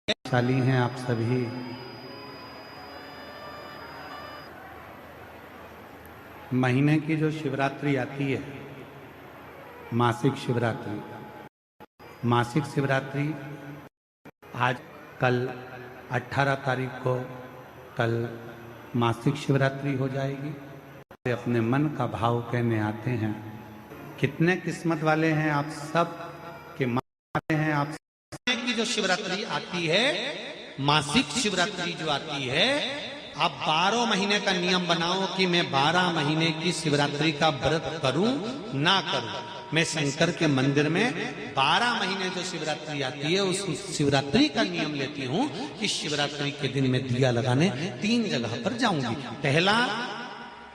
शाली हैं आप सभी। महीने की जो शिवरात्रि आती है, मासिक शिवरात्रि, मासिक शिवरात्रि आज कल 18 तारीख को कल मासिक शिवरात्रि हो जाएगी। अपने मन का भाव कहने आते हैं। कितने किस्मत वाले हैं आप सब के माने हैं आप की जो शिवरात्रि आती है, मासिक शिवरात्रि जो आती है, आप 12 महीने का नियम बनाओ कि मैं 12 महीने की शिवरात्रि का व्रत करूं ना करूं। मैं शंकर के मंदिर में 12 महीने जो शिवरात्रि आती है उस शिवरात्रि का नियम लेती हूं कि शिवरात्रि के दिन मैं दिया लगाने 3 जगह पर जाऊंगी। पहला,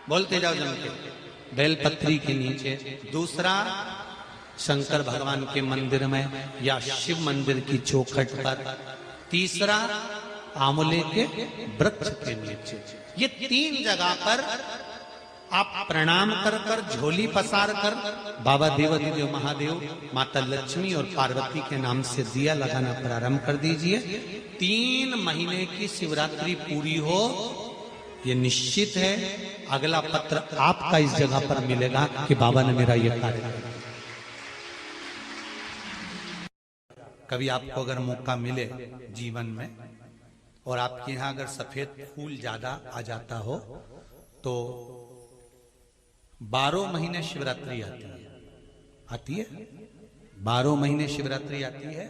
बोलते जाओ जम के, बेलपत्री के नीचे। दूसरा, शंकर भगवान के मंदिर में या शिव मंदिर की चौखट पर। तीसरा, आंवले के वृक्ष के नीचे। ये 3 जगह पर आप प्रणाम कर कर, झोली पसार कर बाबा देवाधिदेव महादेव, माता लक्ष्मी और पार्वती के नाम से दिया लगाना प्रारंभ कर दीजिए। 3 महीने की शिवरात्रि पूरी हो, ये निश्चित है अगला पत्र आपका इस जगह पर मिलेगा कि बाबा ने मेरा ये कार्य किया। कभी आपको अगर मौका मिले जीवन में और आपके यहाँ अगर सफेद फूल ज्यादा आ जाता हो तो 12 महीने शिवरात्रि आती है 12 महीने शिवरात्रि आती है।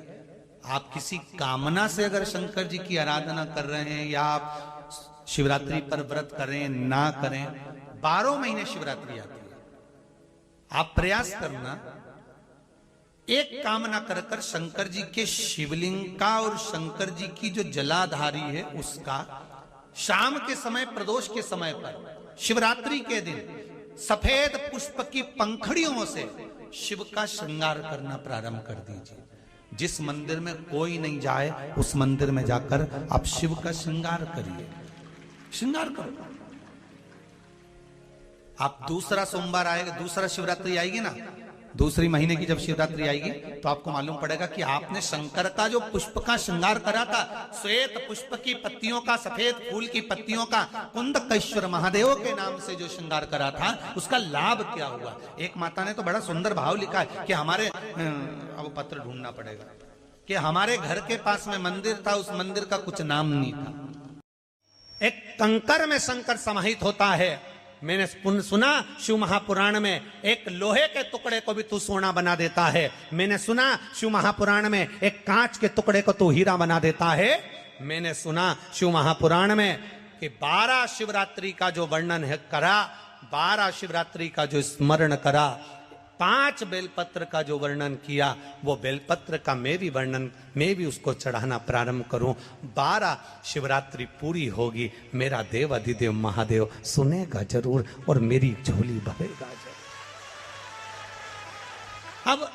आप किसी कामना से अगर शंकर जी की आराधना कर रहे हैं या आप शिवरात्रि पर व्रत करें ना करें, 12 महीने शिवरात्रि आती है। आप प्रयास करना, एक कामना कर कर शंकर जी के शिवलिंग का और शंकर जी की जो जलाधारी है उसका शाम के समय, प्रदोष के समय पर, शिवरात्रि के दिन सफेद पुष्प की पंखड़ियों से शिव का श्रृंगार करना प्रारंभ कर दीजिए। जिस मंदिर में कोई नहीं जाए उस मंदिर में जाकर आप शिव का श्रृंगार करिए, श्रृंगार करो। आप दूसरा सोमवार आएगा, दूसरा शिवरात्रि आएगी ना, दूसरी महीने की जब शिवरात्रि आएगी तो आपको मालूम पड़ेगा कि आपने शंकर का जो पुष्प का श्रृंगार करा था, श्वेत पुष्प की पत्तियों का, सफेद फूल की पत्तियों का, कुंदकेश्वर महादेव के नाम से जो श्रृंगार करा था, उसका लाभ क्या हुआ। एक माता ने तो बड़ा सुंदर भाव लिखा है कि हमारे, अब पत्र ढूंढना पड़ेगा, कि हमारे घर के पास में मंदिर था, उस मंदिर का कुछ नाम नहीं था। एक कंकर में शंकर समाहित होता है। मैंने सुना शिव महापुराण में एक लोहे के टुकड़े को भी तू सोना बना देता है। मैंने सुना शिव महापुराण में एक कांच के टुकड़े को तू हीरा बना देता है। मैंने सुना शिव महापुराण में कि 12 शिवरात्रि का जो वर्णन है करा, 12 शिवरात्रि का जो स्मरण करा, 5 बेलपत्र का जो वर्णन किया, वो बेलपत्र का मैं भी उसको चढ़ाना प्रारंभ करूं। 12 शिवरात्रि पूरी होगी, मेरा देव अधिदेव महादेव सुनेगा जरूर और मेरी झोली भरेगा जरूर। अब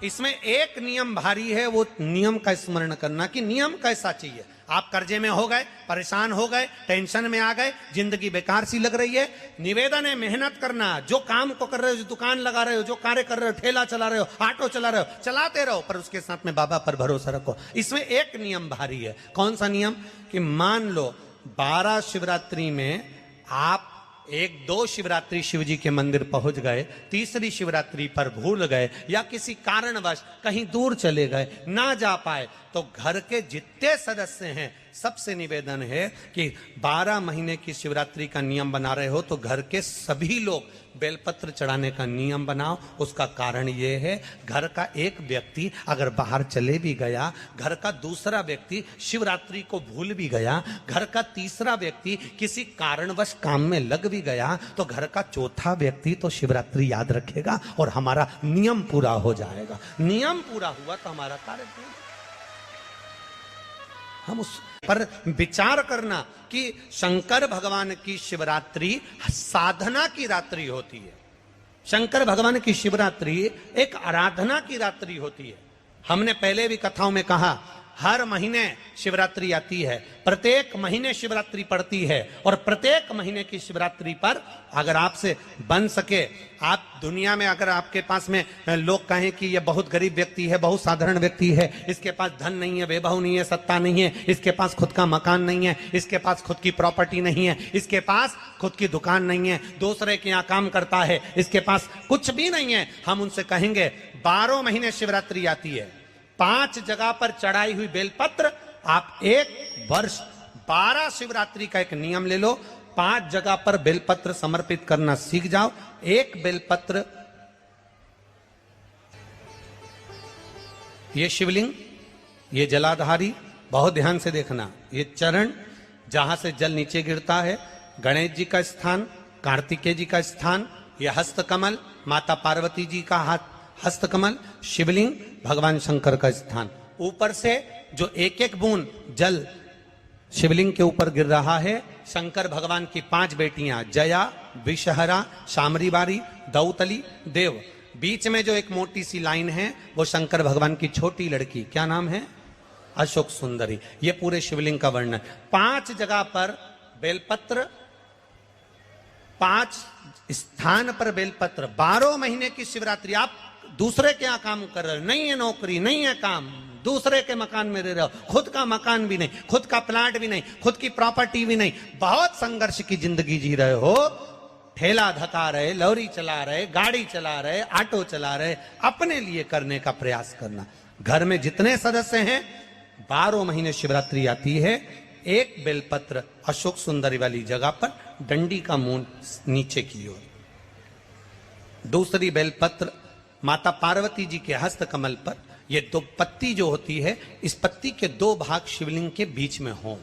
इसमें एक नियम भारी है, वो नियम का स्मरण करना कि नियम कैसा चाहिए। आप कर्जे में हो गए, परेशान हो गए, टेंशन में आ गए, जिंदगी बेकार सी लग रही है, निवेदन है मेहनत करना। जो काम को कर रहे हो, जो दुकान लगा रहे हो, जो कार्य कर रहे हो, ठेला चला रहे हो, ऑटो चला रहे हो, चलाते रहो, पर उसके साथ में बाबा पर भरोसा रखो। इसमें एक नियम भारी है। कौन सा नियम? कि मान लो 12 शिवरात्रि में आप 1-2 शिवरात्रि शिव जी के मंदिर पहुंच गए, तीसरी शिवरात्रि पर भूल गए या किसी कारणवश कहीं दूर चले गए, ना जा पाए, तो घर के जितने सदस्य हैं सबसे निवेदन है कि 12 महीने की शिवरात्रि का नियम बना रहे हो तो घर के सभी लोग बेलपत्र चढ़ाने का नियम बनाओ। उसका कारण ये है, घर का एक व्यक्ति अगर बाहर चले भी गया, घर का दूसरा व्यक्ति शिवरात्रि को भूल भी गया, घर का तीसरा व्यक्ति किसी कारणवश काम में लग भी गया, तो घर का चौथा व्यक्ति तो शिवरात्रि याद रखेगा और हमारा नियम पूरा हो जाएगा। नियम पूरा हुआ तो हमारा कार्य पूरा। हम उस पर विचार करना कि शंकर भगवान की शिवरात्रि साधना की रात्रि होती है। शंकर भगवान की शिवरात्रि एक आराधना की रात्रि होती है। हमने पहले भी कथाओं में कहा हर महीने शिवरात्रि आती है, प्रत्येक महीने शिवरात्रि पड़ती है, और प्रत्येक महीने की शिवरात्रि पर अगर आपसे बन सके, आप दुनिया में अगर आपके पास में लोग कहें कि ये बहुत गरीब व्यक्ति है, बहुत साधारण व्यक्ति है, इसके पास धन नहीं है, वैभव नहीं है, सत्ता नहीं है, इसके पास खुद का मकान नहीं है, इसके पास खुद की प्रॉपर्टी नहीं है, इसके पास खुद की दुकान नहीं है, दूसरे के यहाँ काम करता है, इसके पास कुछ भी नहीं है, हम उनसे कहेंगे 12 महीने शिवरात्रि आती है, 5 जगह पर चढ़ाई हुई बेलपत्र, आप एक वर्ष 12 शिवरात्रि का एक नियम ले लो, 5 जगह पर बेलपत्र समर्पित करना सीख जाओ। एक बेलपत्र, ये शिवलिंग, ये जलाधारी, बहुत ध्यान से देखना, ये चरण जहां से जल नीचे गिरता है, गणेश जी का स्थान, कार्तिकेय जी का स्थान, ये हस्तकमल, माता पार्वती जी का हाथ हस्तकमल, शिवलिंग, भगवान शंकर का स्थान। ऊपर से जो एक एक बूंद जल शिवलिंग के ऊपर गिर रहा है, शंकर भगवान की 5 बेटियां जया, विषहरा, शामरीबारी, दौतली, देव। बीच में जो एक मोटी सी लाइन है वो शंकर भगवान की छोटी लड़की, क्या नाम है? अशोक सुंदरी। ये पूरे शिवलिंग का वर्णन। 5 जगह पर बेलपत्र, 5 स्थान पर बेलपत्र, 12 महीने की शिवरात्रि। आप दूसरे के यहाँ काम कर रहे हो, नहीं है नौकरी, नहीं है काम, दूसरे के मकान में रह रहे हो, खुद का मकान भी नहीं, खुद का प्लाट भी नहीं, खुद की प्रॉपर्टी भी नहीं, बहुत संघर्ष की जिंदगी जी रहे हो, ठेला धका रहे, लॉरी चला रहे, गाड़ी चला रहे, ऑटो चला रहे, अपने लिए करने का प्रयास करना। घर में जितने सदस्य हैं, 12 महीने शिवरात्रि आती है, एक बेलपत्र अशोक सुंदरी वाली जगह पर, डंडी का मुंह नीचे की ओर। दूसरी बेलपत्र माता पार्वती जी के हस्त कमल पर, ये 2 पत्ती जो होती है, इस पत्ती के 2 भाग शिवलिंग के बीच में हो।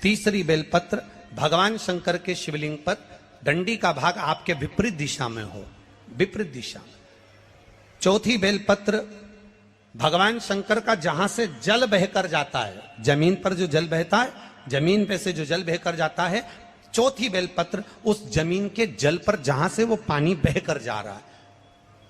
तीसरी बेलपत्र भगवान शंकर के शिवलिंग पर, डंडी का भाग आपके विपरीत दिशा में हो, विपरीत दिशा। चौथी बेलपत्र भगवान शंकर का जहां से जल बहकर जाता है, जमीन पर जो जल बहता है, जमीन पे से जो जल बहकर जाता है, चौथी बेलपत्र उस जमीन के जल पर जहां से वो पानी बहकर जा रहा है,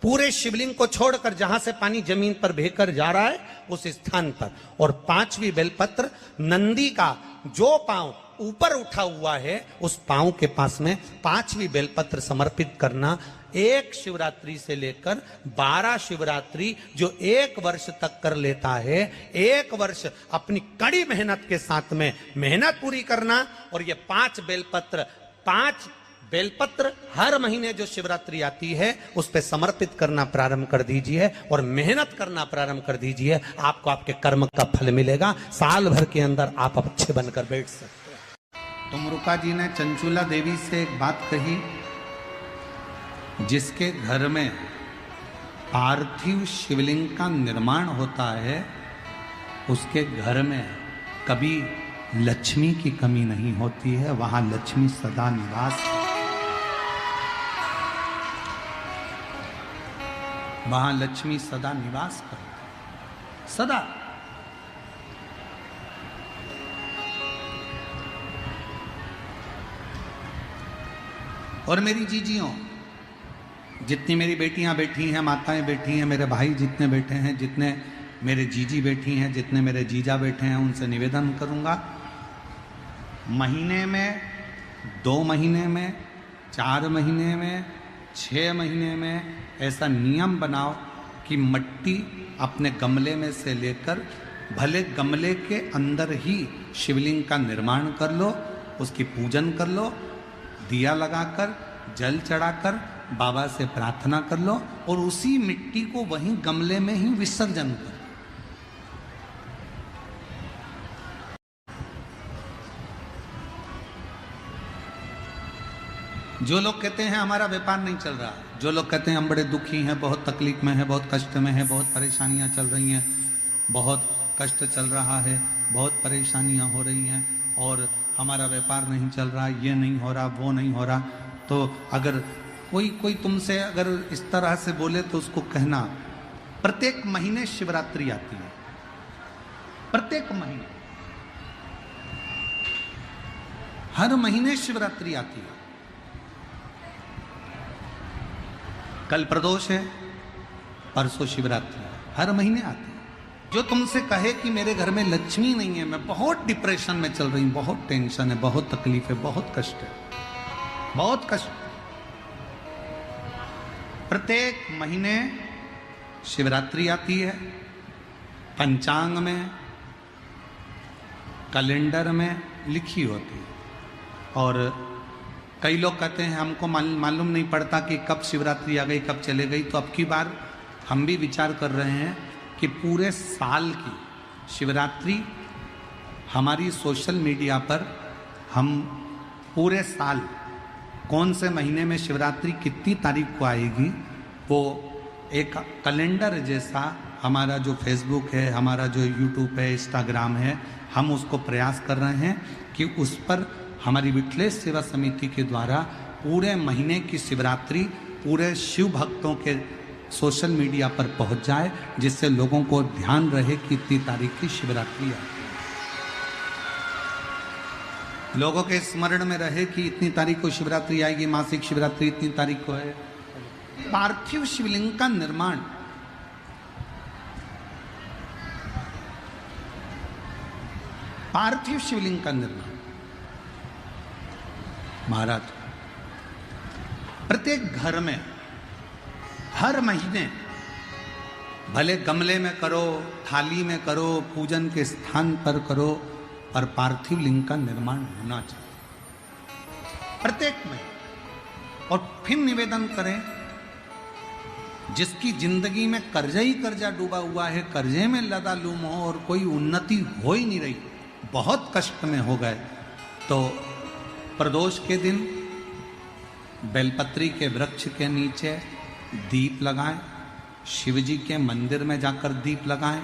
पूरे शिवलिंग को छोड़कर जहां से पानी जमीन पर बहकर जा रहा है उस स्थान पर। और 5वीं बेलपत्र नंदी का जो पांव ऊपर उठा हुआ है, उस पांव के पास में 5वीं बेलपत्र समर्पित करना। एक शिवरात्रि से लेकर 12 शिवरात्रि जो 1 वर्ष तक कर लेता है, 1 वर्ष अपनी कड़ी मेहनत के साथ में मेहनत पूरी करना। और ये 5 बेलपत्र हर महीने जो शिवरात्रि आती है उस पे समर्पित करना प्रारंभ कर दीजिए और मेहनत करना प्रारंभ कर दीजिए। आपको आपके कर्म का फल मिलेगा। साल भर के अंदर आप अच्छे बनकर बैठ सकते हैं। तुमरुका जी ने चंचुला देवी से एक बात कही, जिसके घर में पार्थिव शिवलिंग का निर्माण होता है, उसके घर में कभी लक्ष्मी की कमी नहीं होती है, वहां लक्ष्मी सदा निवास है। वहां लक्ष्मी सदा निवास करती है, सदा। और मेरी जीजियों, जितनी मेरी बेटियां बैठी हैं, माताएं बैठी हैं, मेरे भाई जितने बैठे हैं, जितने मेरे जीजी बैठी हैं, जितने मेरे जीजा बैठे हैं, उनसे निवेदन करूंगा, महीने में, 2 महीने में, 4 महीने में, 6 महीने में ऐसा नियम बनाओ कि मिट्टी अपने गमले में से लेकर, भले गमले के अंदर ही शिवलिंग का निर्माण कर लो, उसकी पूजन कर लो, दिया लगाकर, जल चढ़ाकर बाबा से प्रार्थना कर लो और उसी मिट्टी को वहीं गमले में ही विसर्जन कर। जो लोग कहते हैं हमारा व्यापार नहीं चल रहा, जो लोग कहते हैं हम बड़े दुखी हैं, बहुत तकलीफ में हैं, बहुत कष्ट में हैं, बहुत परेशानियां चल रही हैं, बहुत कष्ट चल रहा है, बहुत परेशानियां हो रही हैं और हमारा व्यापार नहीं चल रहा, ये नहीं हो रहा, वो नहीं हो रहा, तो अगर कोई तुमसे अगर इस तरह से बोले तो उसको कहना, प्रत्येक महीने शिवरात्रि आती है, प्रत्येक महीने, हर महीने शिवरात्रि आती है। कल प्रदोष है, परसों शिवरात्रि है, हर महीने आती है। जो तुमसे कहे कि मेरे घर में लक्ष्मी नहीं है, मैं बहुत डिप्रेशन में चल रही हूं, बहुत टेंशन है, बहुत तकलीफ है, बहुत कष्ट है, बहुत कष्ट। प्रत्येक महीने शिवरात्रि आती है, पंचांग में, कैलेंडर में लिखी होती है, और कई लोग कहते हैं हमको मालूम नहीं पड़ता कि कब शिवरात्रि आ गई, कब चले गई। तो अब की बार हम भी विचार कर रहे हैं कि पूरे साल की शिवरात्रि हमारी सोशल मीडिया पर हम पूरे साल कौन से महीने में शिवरात्रि कितनी तारीख को आएगी, वो एक कैलेंडर जैसा हमारा जो फेसबुक है, हमारा जो यूट्यूब है, इंस्टाग्राम है, हम उसको प्रयास कर रहे हैं कि उस पर हमारी विठलेश सेवा समिति के द्वारा पूरे महीने की शिवरात्रि पूरे शिव भक्तों के सोशल मीडिया पर पहुंच जाए, जिससे लोगों को ध्यान रहे कि इतनी तारीख की शिवरात्रि है, लोगों के स्मरण में रहे कि इतनी तारीख को शिवरात्रि आएगी, मासिक शिवरात्रि इतनी तारीख को है। पार्थिव शिवलिंग का निर्माण पार्थिव शिवलिंग का निर्माण महाराज प्रत्येक घर में हर महीने, भले गमले में करो, थाली में करो, पूजन के स्थान पर करो, और पार्थिव लिंग का निर्माण होना चाहिए प्रत्येक महीने। और फिर निवेदन करें, जिसकी जिंदगी में कर्जा ही कर्जा डूबा हुआ है, कर्जे में लदा लूम हो और कोई उन्नति हो ही नहीं रही, बहुत कष्ट में हो गए, तो प्रदोष के दिन बेलपत्री के वृक्ष के नीचे दीप लगाएं, शिव जी के मंदिर में जाकर दीप लगाएं,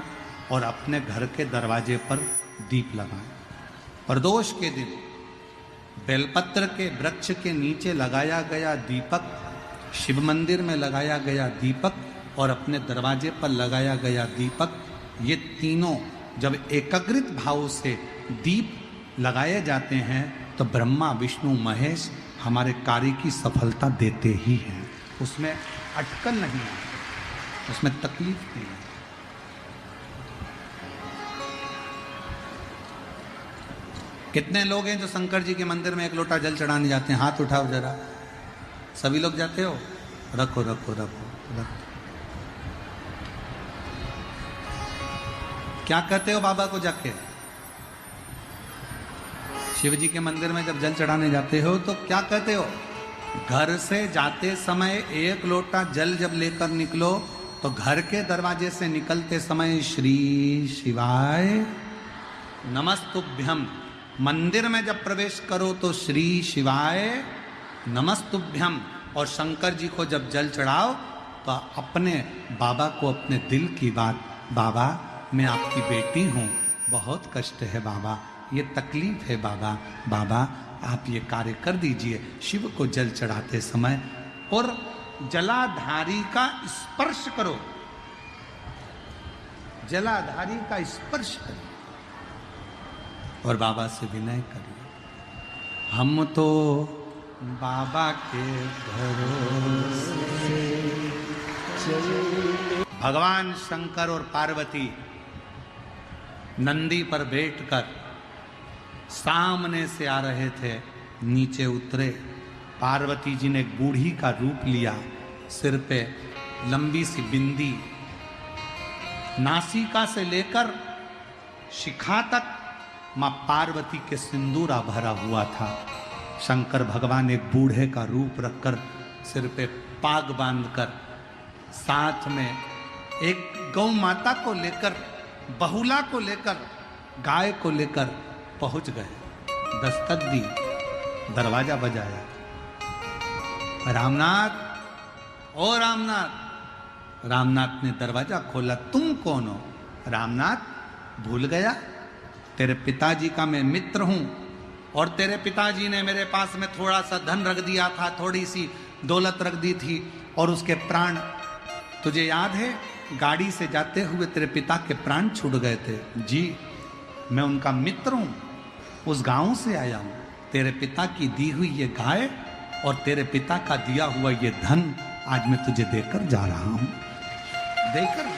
और अपने घर के दरवाजे पर दीप लगाएं। प्रदोष के दिन बेलपत्र के वृक्ष के नीचे लगाया गया दीपक, शिव मंदिर में लगाया गया दीपक और अपने दरवाजे पर लगाया गया दीपक, ये तीनों जब एकाग्रित भाव से दीप लगाए जाते हैं तो ब्रह्मा विष्णु महेश हमारे कार्य की सफलता देते ही हैं, उसमें अटकल नहीं है, उसमें तकलीफ नहीं है। कितने लोग हैं जो शंकर जी के मंदिर में एक लोटा जल चढ़ाने जाते हैं? हाथ उठाओ जरा, सभी लोग जाते हो? रखो रखो रखो रखो। क्या कहते हो बाबा को जाके? शिव जी के मंदिर में जब जल चढ़ाने जाते हो तो क्या कहते हो? घर से जाते समय एक लोटा जल जब लेकर निकलो तो घर के दरवाजे से निकलते समय श्री शिवाय नमस्तुभ्यम, मंदिर में जब प्रवेश करो तो श्री शिवाय नमस्तुभ्यम, और शंकर जी को जब जल चढ़ाओ तो अपने बाबा को अपने दिल की बात, बाबा मैं आपकी बेटी हूँ, बहुत कष्ट है बाबा, ये तकलीफ है बाबा, बाबा आप ये कार्य कर दीजिए। शिव को जल चढ़ाते समय और जलाधारी का स्पर्श करो, जलाधारी का स्पर्श करो और बाबा से विनय करिए, हम तो बाबा के भरोसे चले। भगवान शंकर और पार्वती नंदी पर बैठकर सामने से आ रहे थे, नीचे उतरे। पार्वती जी ने एक बूढ़ी का रूप लिया, सिर पे लंबी सी बिंदी, नासिका से लेकर शिखा तक मां पार्वती के सिंदूरा भरा हुआ था। शंकर भगवान एक बूढ़े का रूप रखकर सिर पे पाग बांधकर साथ में एक गौ माता को लेकर, बहुला को लेकर, गाय को लेकर पहुंच गए। दस्तक दी, दरवाजा बजाया, रामनाथ, ओ रामनाथ। रामनाथ ने दरवाजा खोला, तुम कौन हो? रामनाथ भूल गया, तेरे पिताजी का मैं मित्र हूं और तेरे पिताजी ने मेरे पास में थोड़ा सा धन रख दिया था, थोड़ी सी दौलत रख दी थी और उसके प्राण तुझे याद है? गाड़ी से जाते हुए तेरे पिता के प्राण छूट गए थे। जी मैं उनका मित्र हूं, उस गांव से आया हूं। तेरे पिता की दी हुई ये गाय और तेरे पिता का दिया हुआ ये धन आज मैं तुझे देकर जा रहा हूं, देकर।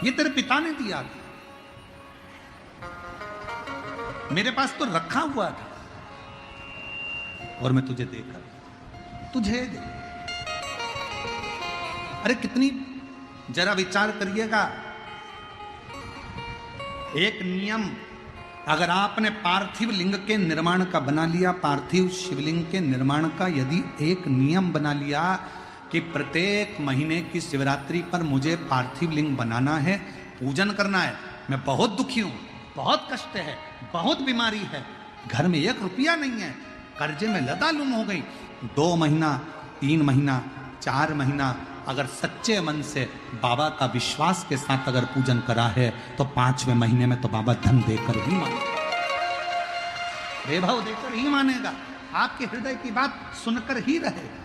ये तेरे पिता ने दिया था, मेरे पास तो रखा हुआ था और मैं तुझे देकर तुझे दे। अरे कितनी, जरा विचार करिएगा। एक नियम अगर आपने पार्थिव लिंग के निर्माण का बना लिया, पार्थिव शिवलिंग के निर्माण का यदि एक नियम बना लिया कि प्रत्येक महीने की शिवरात्रि पर मुझे पार्थिव लिंग बनाना है, पूजन करना है। मैं बहुत दुखी हूं, बहुत कष्ट है, बहुत बीमारी है, घर में 1 रुपया नहीं है, कर्जे में लदालुम हो गई। 2 महीना, 3 महीना, 4 महीना अगर सच्चे मन से बाबा का विश्वास के साथ अगर पूजन करा है तो 5वें महीने में तो बाबा धन देकर ही मानेगा, वैभव देकर ही मानेगा, आपके हृदय की बात सुनकर ही रहेगा।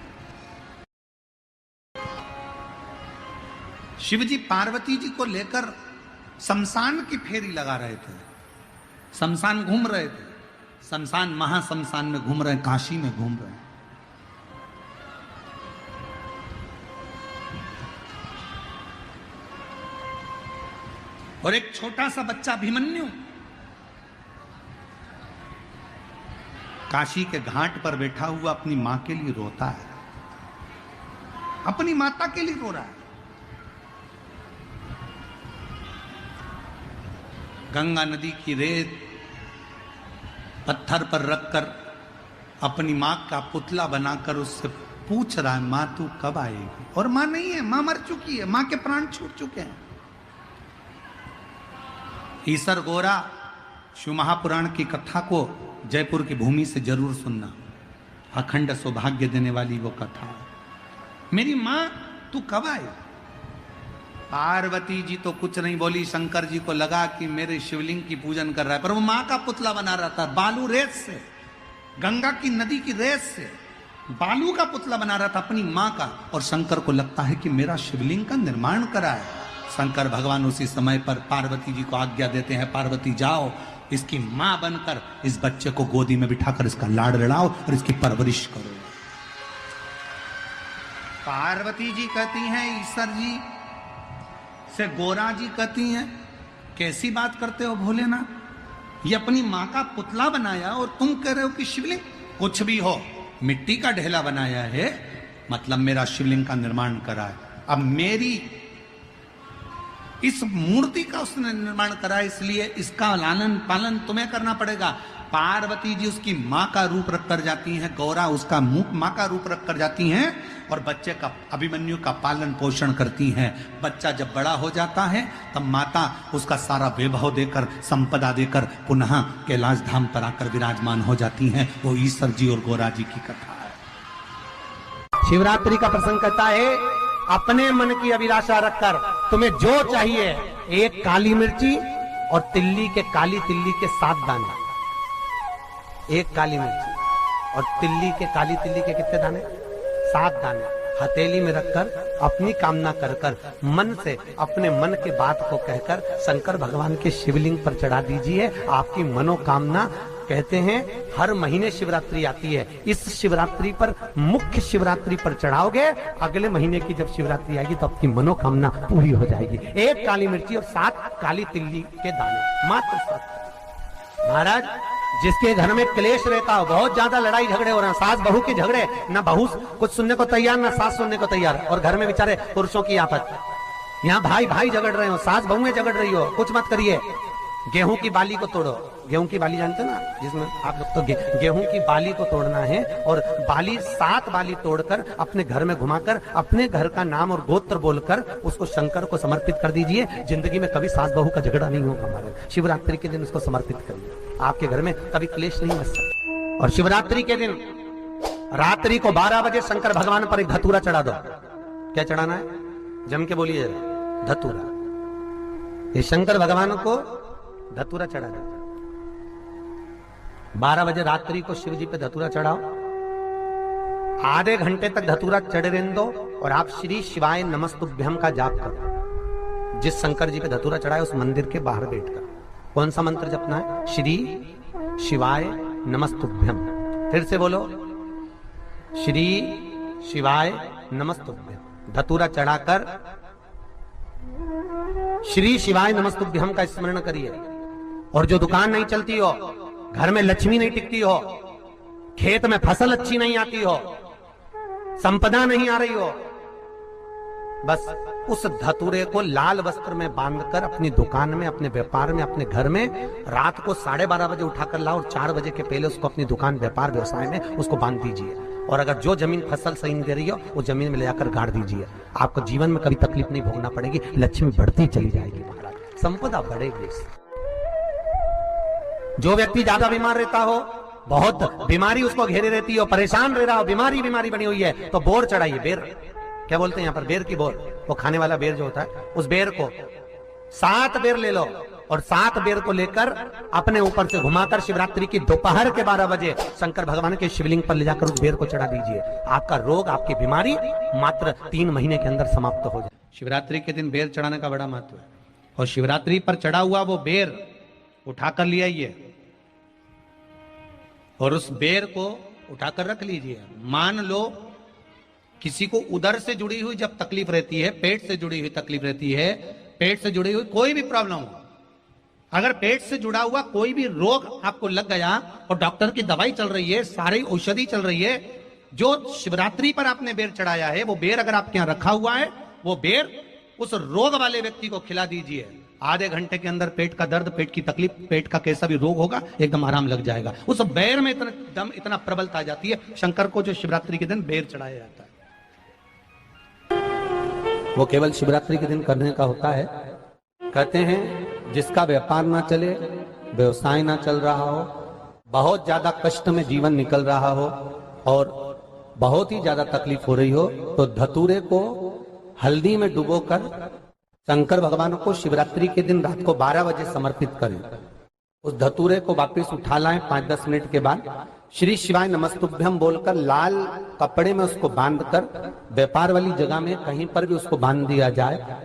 शिवजी पार्वती जी को लेकर शमशान की फेरी लगा रहे थे, शमशान घूम रहे थे, शमशान महाशमशान में घूम रहे हैं, काशी में घूम रहे हैं। और एक छोटा सा बच्चा अभिमन्यु काशी के घाट पर बैठा हुआ अपनी मां के लिए रोता है, अपनी माता के लिए रो रहा है। गंगा नदी की रेत पत्थर पर रखकर अपनी मां का पुतला बनाकर उससे पूछ रहा है, मां तू कब आएगी? और मां नहीं है, मां मर चुकी है, मां के प्राण छूट चुके हैं। ईसर गोरा शिव महापुराण की कथा को जयपुर की भूमि से जरूर सुनना, अखंड सौभाग्य देने वाली वो कथा। मेरी मां तू कब आए? पार्वती जी तो कुछ नहीं बोली, शंकर जी को लगा कि मेरे शिवलिंग की पूजन कर रहा है, पर वो मां का पुतला बना रहा था, बालू रेत से, गंगा की नदी की रेत से बालू का पुतला बना रहा था अपनी मां का। और शंकर को लगता है कि मेरा शिवलिंग का निर्माण करा है। शंकर भगवान उसी समय पर पार्वती जी को आज्ञा देते हैं, पार्वती जाओ इसकी मां बनकर इस बच्चे को गोदी में बिठाकर इसका लाड़ लड़ाओ और इसकी परवरिश करो। पार्वती जी कहती हैं ईश्वर जी से, गोरा जी कहती हैं कैसी बात करते हो भोलेनाथ, ये अपनी मां का पुतला बनाया और तुम कह रहे हो कि शिवलिंग? कुछ भी हो, मिट्टी का ढेला बनाया है, मतलब मेरा शिवलिंग का निर्माण करा है। अब मेरी इस मूर्ति का उसने निर्माण करा, इसलिए इसका लालन पालन तुम्हें करना पड़ेगा। पार्वती जी उसकी मां का रूप रख कर जाती हैं, गौरा उसका मां का रूप रख कर जाती हैं और बच्चे का, अभिमन्यु का पालन पोषण करती हैं। बच्चा जब बड़ा हो जाता है तब माता उसका सारा वैभव देकर, संपदा देकर पुनः कैलाश धाम पर आकर विराजमान हो जाती हैं। वो ईश्वर जी और गौरा जी की कथा है। शिवरात्रि का प्रसंग कहता है, अपने मन की अभिलाषा रखकर तुम्हें जो चाहिए, 1 काली मिर्ची और तिल्ली के, काली तिल्ली के 7 दाने। 1 काली मिर्ची और तिल्ली के, काली तिल्ली के कितने दाने? 7 दाने हथेली में रखकर अपनी कामना कर कर मन से अपने मन के बात को कहकर शंकर भगवान के शिवलिंग पर चढ़ा दीजिए। आपकी मनोकामना, कहते हैं हर महीने शिवरात्रि आती है, इस शिवरात्रि पर, मुख्य शिवरात्रि पर चढ़ाओगे, अगले महीने की जब शिवरात्रि आएगी तो आपकी मनोकामना पूरी हो जाएगी। 1 काली मिर्ची और 7 काली तिल्ली के दाने, मात्र 7। महाराज, जिसके घर में क्लेश रहता हो, बहुत ज्यादा लड़ाई झगड़े हो रहे हैं, सास बहू के झगड़े, ना बहू कुछ सुनने को तैयार ना सास सुनने को तैयार, और घर में बेचारे पुरुषों की आफत, यहाँ भाई भाई झगड़ रहे हो, सास बहुएं झगड़ रही हो, कुछ मत करिए। गेहूं की बाली को तोड़ो, गेहूं की बाली जानते ना, जिसमें आप लोग तो गेहूं की बाली को तोड़ना है, और बाली 7 बाली तोड़कर अपने घर में घुमाकर अपने घर का नाम और गोत्र बोलकर उसको शंकर को समर्पित कर दीजिए। जिंदगी में कभी सास बहू का झगड़ा नहीं होगा। हमारे शिवरात्रि के दिन उसको समर्पित करिए, आपके घर में कभी क्लेश नहीं बच सकता। और शिवरात्रि के दिन रात्रि को 12 बजे शंकर भगवान पर एक धतूरा चढ़ा दो। क्या चढ़ाना है? जम के बोलिए, धतूरा। ये शंकर भगवान को धतूरा चढ़ा दो। 12 बजे रात्रि को शिव जी पे धतूरा चढ़ाओ, आधे घंटे तक धतूरा चढ़े रहने दो, और आप श्री शिवाय नमस्तुभ्यम का जाप करो। जिस शंकर जी पे धतूरा चढ़ाए उस मंदिर के बाहर बैठकर कौन सा मंत्र जपना है? श्री शिवाय नमस्तुभ्यम। फिर से बोलो, श्री शिवाय नमस्तुभ्यम। धतूरा चढ़ाकर श्री शिवाय नमस्तुभ्यम का स्मरण करिए। और जो दुकान नहीं चलती हो, घर में लक्ष्मी नहीं टिकती हो, खेत में फसल अच्छी नहीं आती हो, संपदा नहीं आ रही हो, बस उस धतूरे को लाल वस्त्र में बांधकर अपनी दुकान में, अपने व्यापार में, अपने घर में रात को 12:30 बजे उठाकर लाओ और 4 बजे के पहले उसको अपनी दुकान, व्यापार, व्यवसाय में उसको बांध दीजिए। और अगर जो जमीन फसल सही नहीं दे रही हो, वो जमीन में ले जाकर गाड़ दीजिए। आपको जीवन में कभी तकलीफ नहीं भोगना पड़ेगी, लक्ष्मी बढ़ती चली जाएगी महाराज, संपदा बढ़ेगी। जो व्यक्ति ज्यादा बीमार रहता हो, बहुत बीमारी उसको घेरे रहती हो, परेशान रह रहा हो, बीमारी बनी हुई है, तो बोर चढ़ाइए। बेर क्या बोलते हैं यहाँ पर, बेर की बोर, वो खाने वाला बेर जो होता है, उस बेर को 7 बेर ले लो और 7 बेर को लेकर अपने ऊपर से घुमाकर शिवरात्रि की दोपहर के 12 बजे शंकर भगवान के शिवलिंग पर ले जाकर उस बेर को चढ़ा दीजिए। आपका रोग, आपकी बीमारी मात्र 3 महीने के अंदर समाप्त हो जाए। शिवरात्रि के दिन बेर चढ़ाने का बड़ा महत्व है। और शिवरात्रि पर चढ़ा हुआ वो बेर उठाकर ले आइए और उस बेर को उठाकर रख लीजिए। मान लो किसी को उदर से जुड़ी हुई जब तकलीफ रहती है, पेट से जुड़ी हुई तकलीफ रहती है, पेट से जुड़ी हुई कोई भी प्रॉब्लम हो, अगर पेट से जुड़ा हुआ कोई भी रोग आपको लग गया और डॉक्टर की दवाई चल रही है, सारी औषधि चल रही है, जो शिवरात्रि पर आपने बेर चढ़ाया है, वो बेर अगर आपके यहां रखा हुआ है, वो बेर उस रोग वाले व्यक्ति को खिला दीजिए। आधे घंटे के अंदर पेट का दर्द, पेट की तकलीफ, पेट का कैसा भी रोग होगा, एकदम आराम लग जाएगा। उस बेर में इतना प्रबलता आ जाती है। शंकर को जो शिवरात्रि के दिन बेर चढ़ाया जाता है, वो केवल शिवरात्रि के दिन करने का होता है। कहते हैं जिसका व्यापार ना चले, व्यवसाय ना चल रहा हो, बहुत ज्यादा कष्ट में जीवन निकल रहा हो और बहुत ही ज्यादा तकलीफ हो रही हो, तो धतूरे को हल्दी में डुबोकर शंकर भगवान को शिवरात्रि के दिन रात को 12 बजे समर्पित करें। उस धतूरे को वापस उठा लाएं 5-10 मिनट के बाद, श्री शिवाय नमस्तुभ्यम बोलकर लाल कपड़े में उसको बांधकर व्यापार वाली जगह में कहीं पर भी उसको बांध दिया जाए।